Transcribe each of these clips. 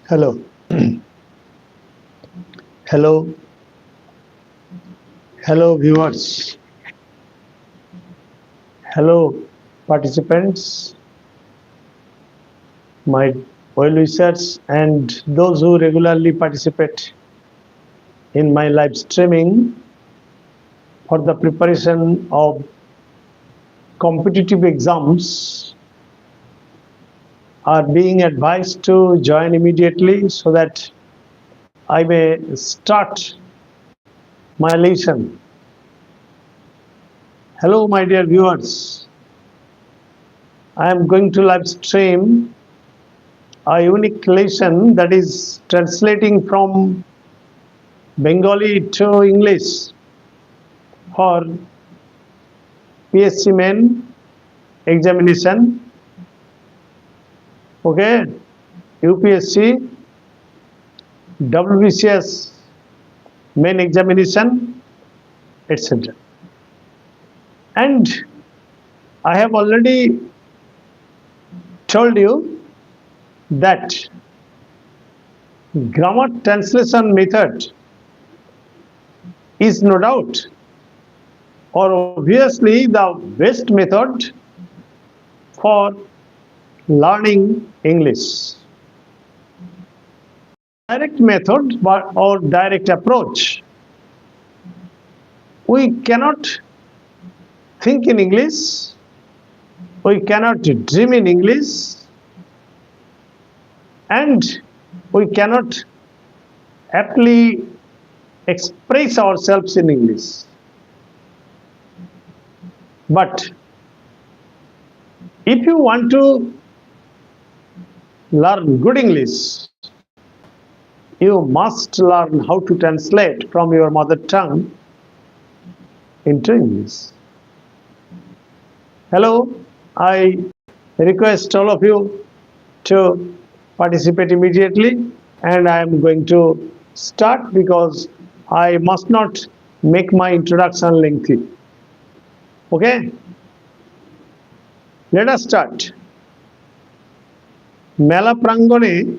Hello. Hello. Hello, viewers. Hello, participants, my well wishers, and those who regularly participate in my live streaming for the preparation of competitive exams are being advised to join immediately so that I may start my lesson. Hello, my dear viewers. I am going to live stream a unique lesson that is translating from Bengali to English for PSC MAIN examination. Okay, UPSC, WBCS MAIN examination, etc. And I have already told you that grammar translation method is no doubt or obviously the best method for learning English. Direct method or direct approach. We cannot think in English, we cannot dream in English, and we cannot aptly express ourselves in English. But if you want to learn good English, you must learn how to translate from your mother tongue into English. Hello, I request all of you to participate immediately, and I am going to start because I must not make my introduction lengthy. Okay? Let us start. Mela prangone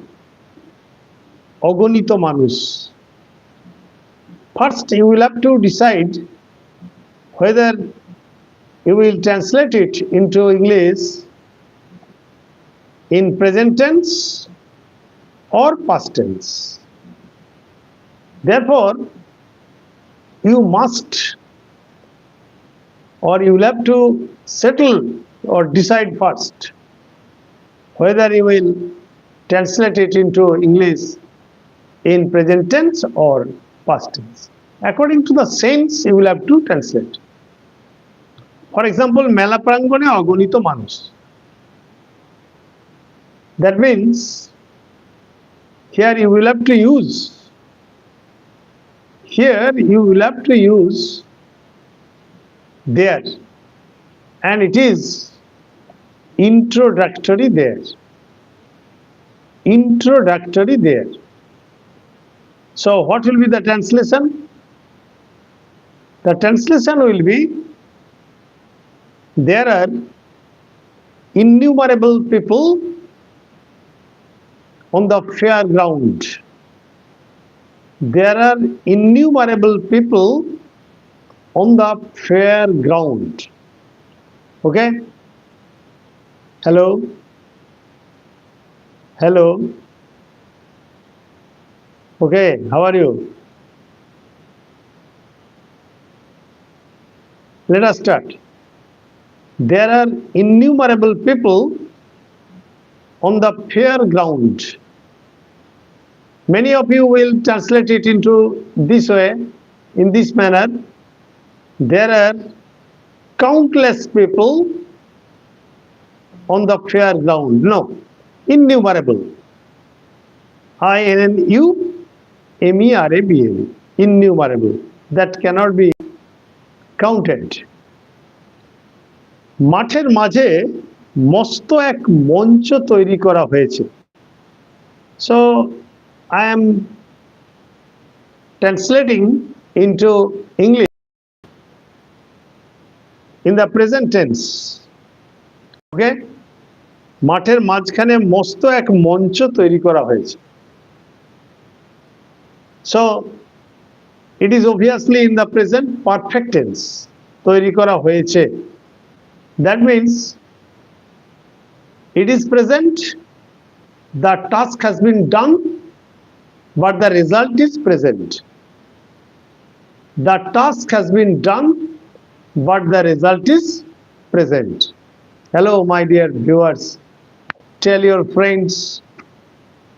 অগণিত মানুষ. First, you will have to decide whether you will translate it into English in present tense or past tense. Therefore, you must or you will have to settle or decide first whether you will translate it into English in present tense or past tense. According to the sense, you will have to translate. For example, mela prangone ogonito manush. That means here you will have to use there, and it is introductory there. Introductory there. So what will be the translation? The translation will be, there are innumerable people on the fair ground. There are innumerable people on the fair ground. Okay? Hello? Hello? Okay, how are you? Let us start. There are innumerable people on the fair ground. Many of you will translate it into this way, in this manner. There are countless people on the fair ground. No, innumerable. INNUMERABLE, innumerable. That cannot be counted. মাঠের মাঝে মস্ত এক মঞ্চ তৈরি করা হয়েছে. So I am translating into English in the present tense. Okay? মাঠের মাঝখানে মস্ত এক মঞ্চ তৈরি করা হয়েছে. So it is obviously in the present perfect tense তৈরি করা হয়েছে, that means it is present, the task has been done, but the result is present. The task has been done, but the result is present. Hello my dear viewers, tell your friends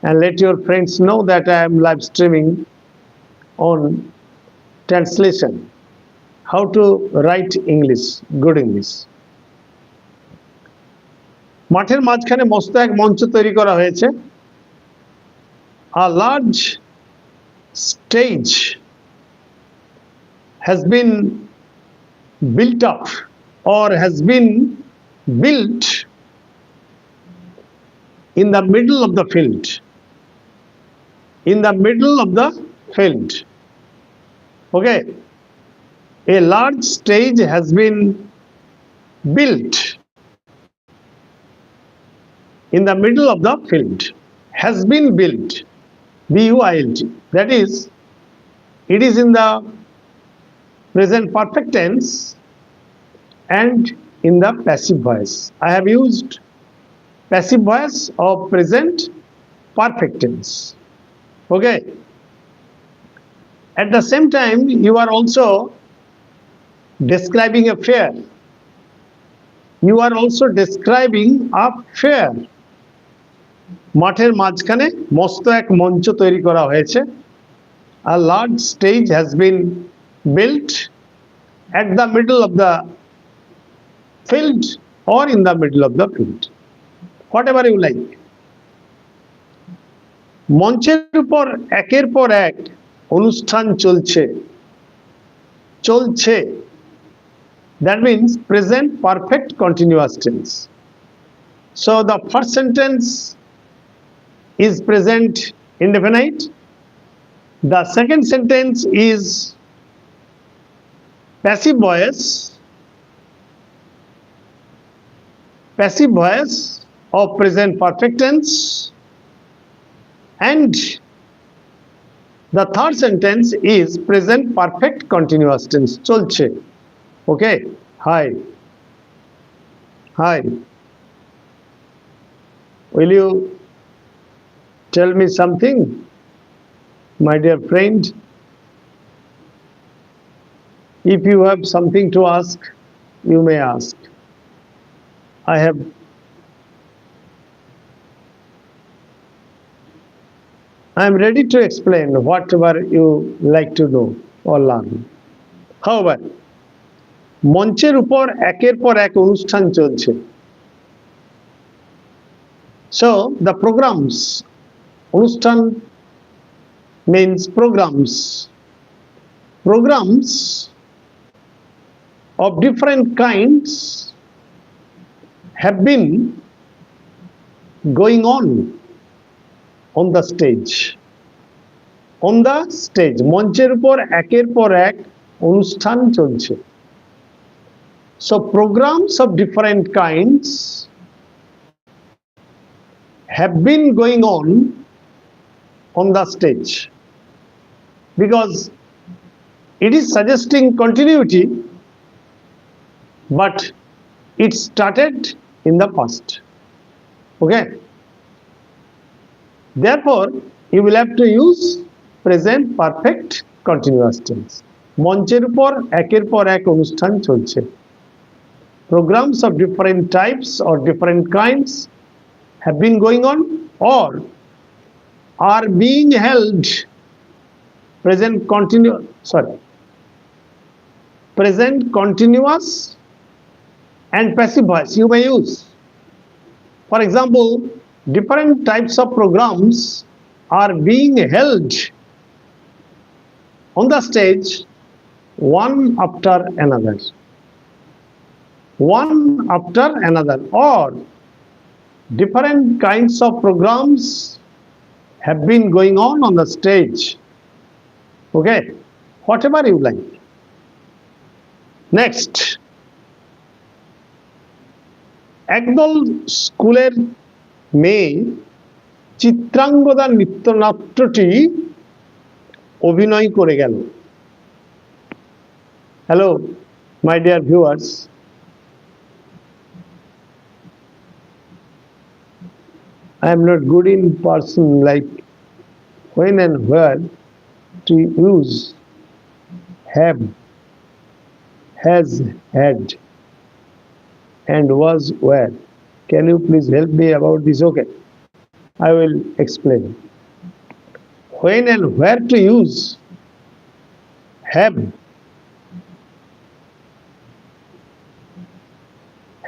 and let your friends know that I am live streaming on translation, how to write English, good English. মাঠের মাঝখানে মস্ত এক মঞ্চ তৈরি করা হয়েছে, a large stage has been built up or has been built in the middle of the field, in the middle of the field. Okay, a large stage has been built in the middle of the field, has been built, B-U-I-L-T, that is, it is in the present perfect tense and in the passive voice. I have used passive voice of present perfect tense. Okay, at the same time you are also describing a fair, you are also describing a fair. মাঠের মাঝখানে মস্ত এক মঞ্চ তৈরি করা হয়েছে, a large stage has been built at the middle of the field or in the middle of the field, whatever you like. মঞ্চের উপর একের পর এক অনুষ্ঠান চলছে, চলছে, that means present perfect continuous tense. So the first sentence is present indefinite, the second sentence is passive voice of present perfect tense, and the third sentence is present perfect continuous tense, cholche. Okay, hi, will you tell me something, my dear friend? If you have something to ask, you may ask. I am ready to explain whatever you like to know or learn. However, মঞ্চের উপর একের পর এক অনুষ্ঠান চলছে. So the programs, অনুষ্ঠান means programs of different kinds have been going on the stage, মঞ্চের উপর একের পর এক অনুষ্ঠান চলছে. So programs of different kinds have been going on the stage, because it is suggesting continuity, but it started in the past. Okay, therefore you will have to use present perfect continuous tense. মঞ্চের উপর একের পর এক অনুষ্ঠান চলছে, programs of different types or different kinds have been going on or are being held. Present continuous and passive voice you may use. For example, different types of programs are being held on the stage one after another, or different kinds of programs have been going on the stage. Okay, whatever you like. Next, একদল স্কুলের মেয়ে চিত্রাঙ্গদার নৃত্যনাট্যটি অভিনয় করে গেল। Hello my dear viewers, I am not good in person like when and where to use have, has, had, and was where. Can you please help me about this? Okay, I will explain. When and where to use have,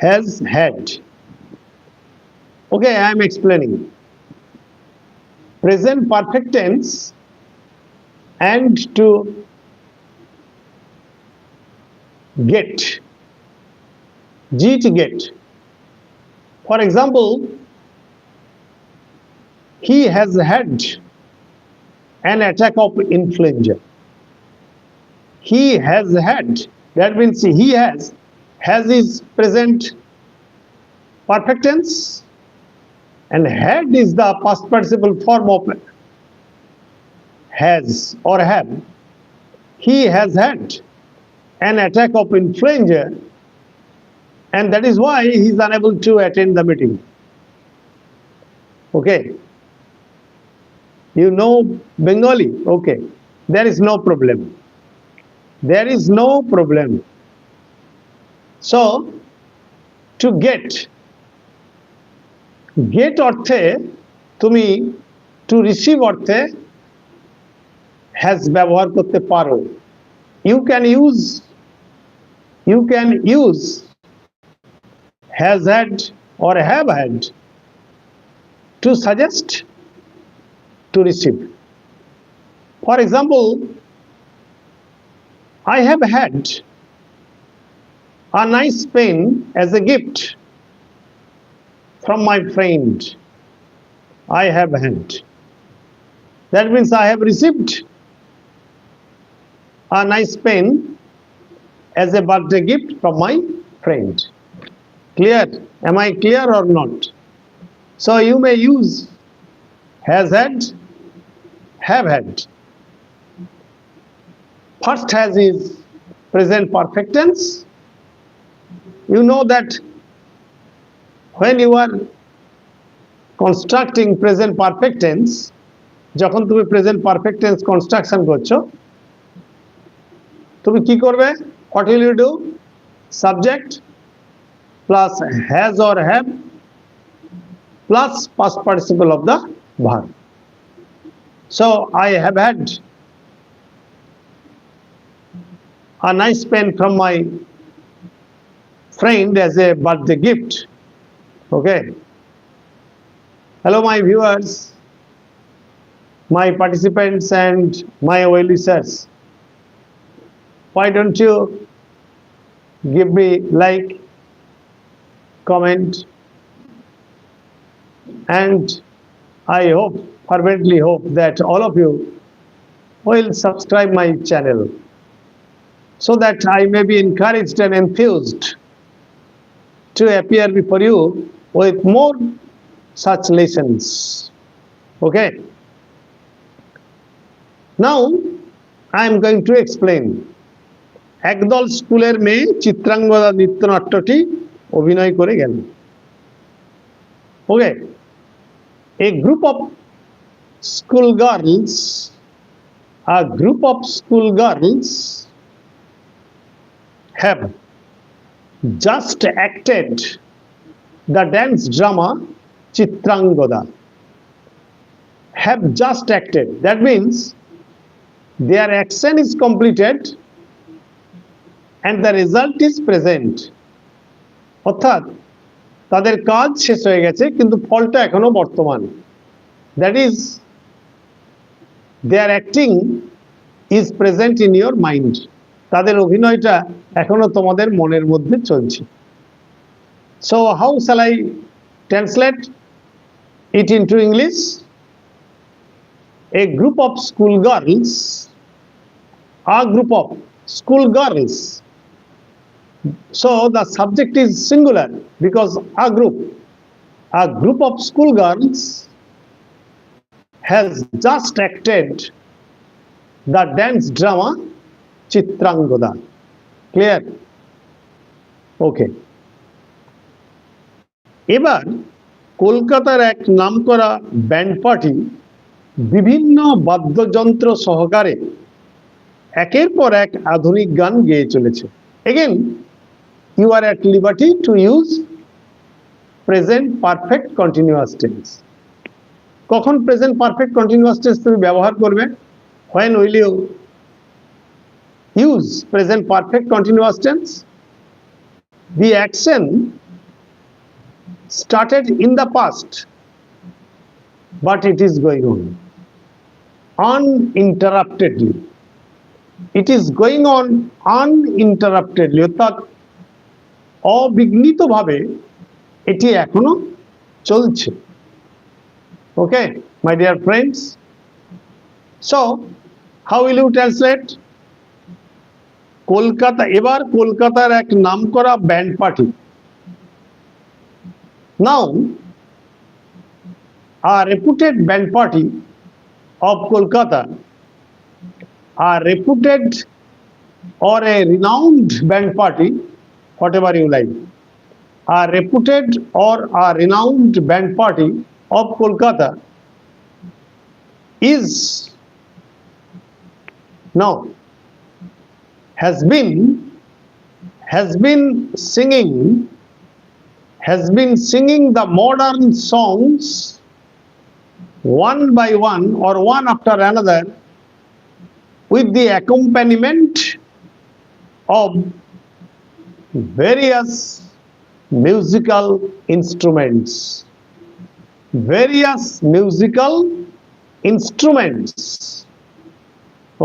has, had. Okay, I am explaining. Present perfect tense and to get, G to get. For example, he has had an attack of influenza. He has had, that means he has is present perfect tense, and had is the past participle form of has or have. He has had an attack of influenza, and that is why he is unable to attend the meeting. Okay, you know Bengali? Okay, there is no problem. There is no problem. So to get অর্থে তুমি to receive অর্থে has ব্যবহার করতে পারো। You can use has had or have had to suggest to receive. For example, I have had a nice pen as a gift from my friend. I have had. That means I have received a nice pen as a birthday gift from my friend. Clear? Am I clear or not? So you may use has had, have had. First has is present perfect tense. You know that when you are constructing present perfect tense, যখন তুমি present perfect tense construction করছো, তুমি কি করবে? What will you do? Subject plus has or have plus past participle of the verb. So I have had a nice pen from my friend as a birthday gift. Okay. Hello my viewers, my participants and my well-wishers. Why don't you give me like, comment, and I hope, fervently hope that all of you will subscribe my channel so that I may be encouraged and enthused to appear before you with more such lessons. Okay. Now I am going to explain. একদল স্কুলের মেয়ে চিত্রাঙ্গদা নৃত্যনাট্যটি অভিনয় করে গেল। Okay. A group of schoolgirls have just acted the dance drama Chitrangoda. Have just acted. That means their action is completed and the result is present. অর্থাৎ তাদের কাজ শেষ হয়ে গেছে কিন্তু ফলটা এখনো বর্তমান। That is, their acting is present in your mind. তাদের অভিনয়টা এখনো তোমাদের মনের মধ্যে চলছে। So how shall I translate it into English? A group of schoolgirls, so the subject is singular because a group of schoolgirls has just acted the dance drama Chitrangoda. Clear? Okay. এবার কলকাতার এক নামকরা band party বিভিন্ন বাদ্যযন্ত্র সহকারে একের পর এক আধুনিক গান গেয়ে চলেছে। Again, you are at liberty to use present perfect continuous tense. কখন present perfect continuous tense তুমি ব্যবহার করবে? When will you use present perfect continuous tense? The action started in the past, but it is going on uninterruptedly. It is going on uninterruptedly, অর্থাৎ অবিঘ্নিতভাবে এটি এখনো চলছে। Okay, my dear friends. So, how will you translate? Kolkata, এবার কলকাতার এক নামকরা band party. Now, a reputed band party of Kolkata, a reputed or a renowned band party, whatever you like, a reputed or a renowned band party of Kolkata is now has been singing the modern songs one by one or one after another with the accompaniment of various musical instruments.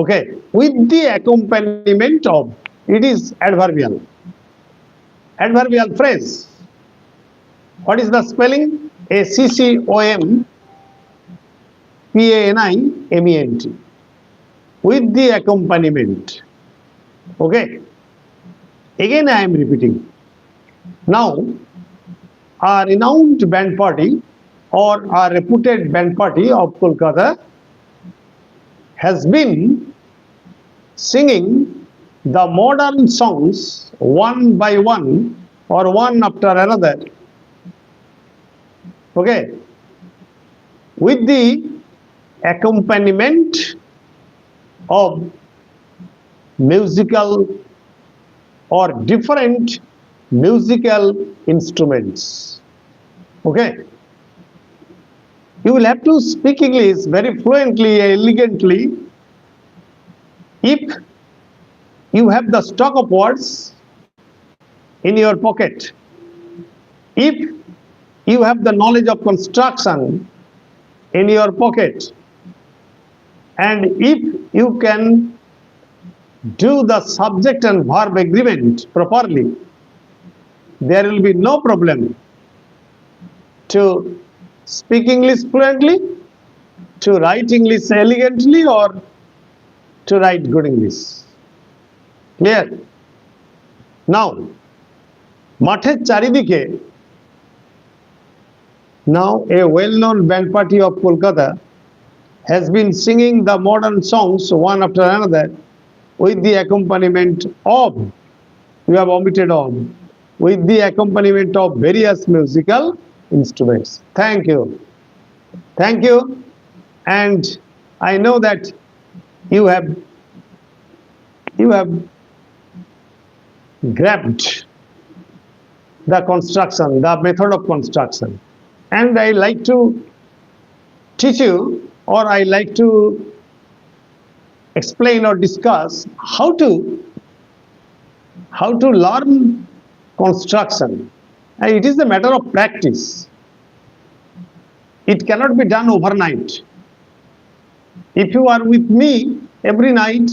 Okay, with the accompaniment of, it is adverbial phrase. What is the spelling? ACCOMPANIMENT. With the accompaniment. Okay. Again I am repeating. Now, a renowned band party or a reputed band party of Kolkata has been singing the modern songs one by one or one after another. Okay, with the accompaniment of musical or different musical instruments. Okay, you will have to speak English very fluently, elegantly, if you have the stock of words in your pocket, if you have the knowledge of construction in your pocket, and if you can do the subject and verb agreement properly, there will be no problem to speak English fluently, to write English elegantly, or to write good English. Clear? Now, মাঠের চারিদিকে, now a well-known band party of Kolkata has been singing the modern songs one after another with the accompaniment of, you have omitted of, with the accompaniment of various musical instruments. Thank you. Thank you. And I know that you have grabbed the construction, the method of construction. And I like to teach you, or I like to explain or discuss how to learn construction. And it is a matter of practice. It cannot be done overnight. If you are with me every night,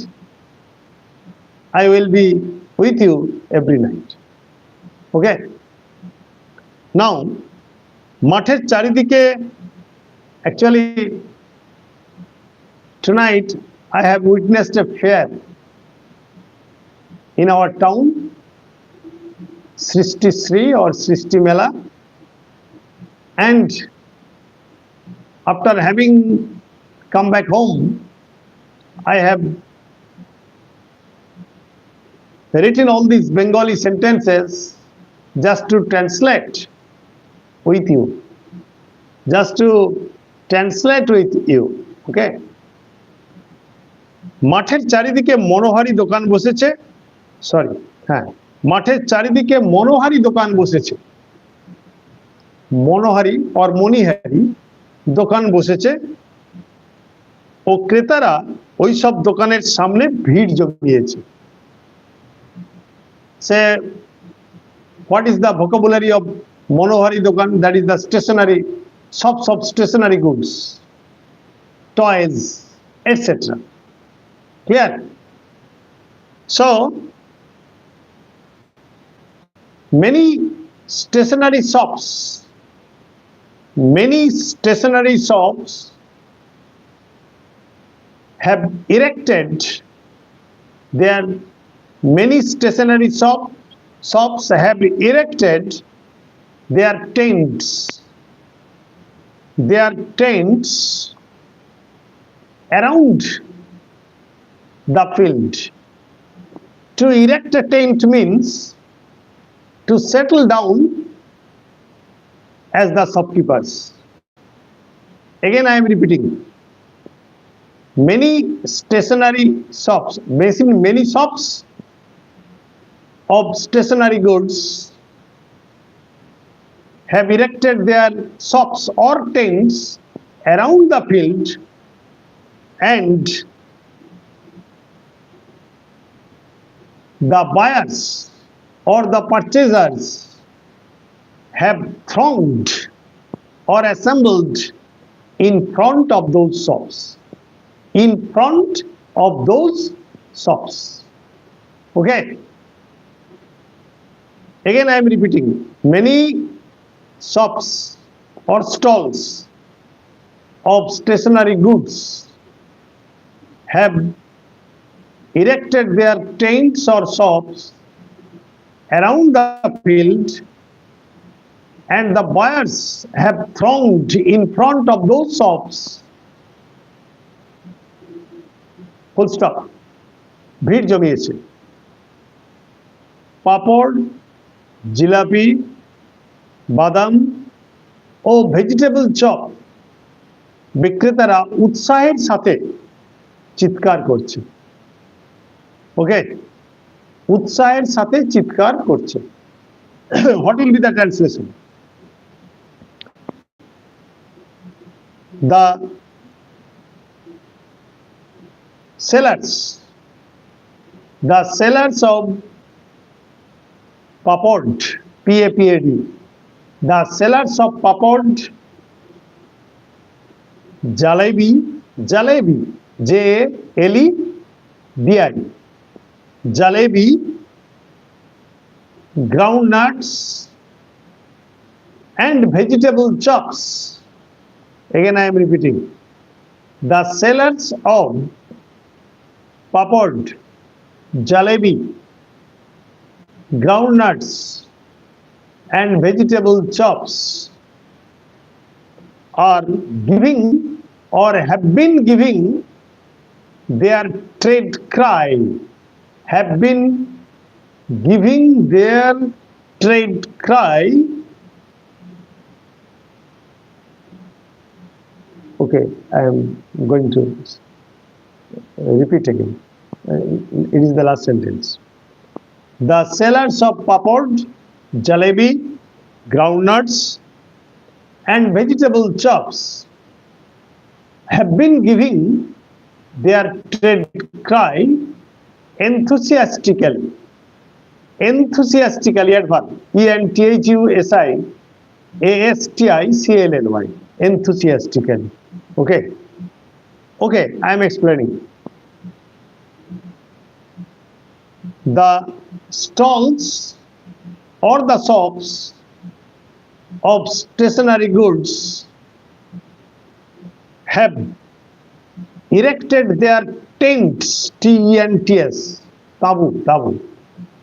I will be with you every night. Okay? Now, মাঠের চারিদিকে, actually tonight I have witnessed a fair in our town, Srishti Sri or Srishti Mela, and after having come back home, I have written all these Bengali sentences just to translate with you. Just to translate with you. Okay? মাঠের চারিদিকে মনোহারী দোকান বসেছে, sorry, হ্যাঁ, মাঠের চারিদিকে মনোহারী দোকান বসেছে, মনোহারী আর মণিহারী দোকান বসেছে ও ক্রেতারা ওই সব দোকানের সামনে ভিড় জমিয়েছে। সে what is the vocabulary of monohari dokan? That is the stationery shops of stationery goods, toys, etc. Clear? So many stationery shops have erected their many stationery shops have erected their tents around the field. To erect a tent means to settle down as the shopkeepers. Again I am repeating, many stationery shops, many shops of stationery goods have erected their shops or tents around the field, and the buyers or the purchasers have thronged or assembled in front of those shops. In front of those shops. Okay? Again I am repeating, many shops or stalls of stationery goods have erected their tents or shops around the field, and the buyers have thronged in front of those shops. Full stop. ভিড় জমিয়েছে। পাপড়, জিলাপি, বাদাম ও vegetable chop বিক্রেতারা উৎসাহের সাথে চিৎকার করছে। ওকে, উৎসাহের সাথে চিৎকার করছে। What will be the translation? The sellers of papad, PAPAD, the sellers of papad, jalebi, JALEBI, jalebi, groundnuts and vegetable chops. Again I am repeating, the sellers of papad, jalebi, groundnuts and vegetable chops are giving or have been giving their trade cry, have been giving their trade cry. Okay, I am going to repeat again. It is the last sentence. The sellers of papad, jalebi, groundnuts and vegetable chops have been giving their trade cry enthusiastically. Adverb, ENTHUSIASTICALLY, enthusiastically. Okay, I am explaining. The stalls or the shops of stationery goods have erected their tents, TENTS, tabu,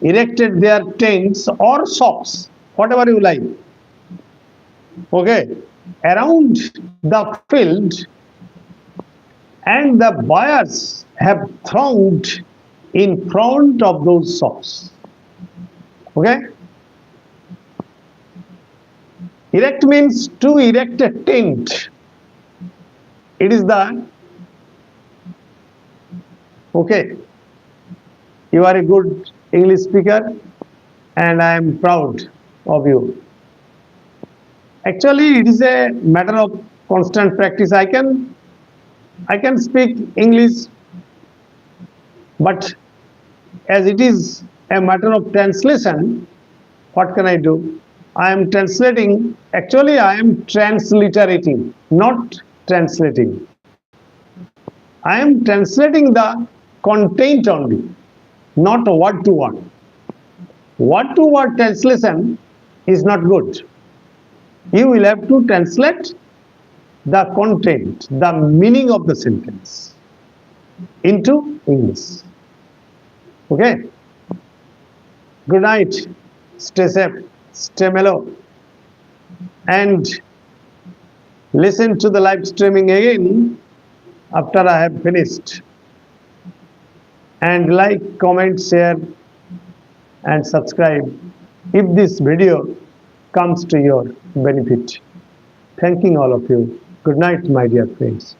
erected their tents or shops, whatever you like, okay, around the field, and the buyers have thronged in front of those shops. Okay? Erect means to erect a tent. It is the, okay, you are a good English speaker and I am proud of you. Actually, it is a matter of constant practice. I can speak English, but as it is a matter of translation, what can I do? I am translating, actually I am transliterating, not translating. I am translating the content only, not word to word. Word to word translation is not good. You will have to translate the content, the meaning of the sentence into English. Okay? Good night. Stay safe. Stay mellow. And listen to the live streaming again after I have finished. And like, comment, share, and subscribe if this video comes to your benefit. Thanking all of you. Good night, my dear friends.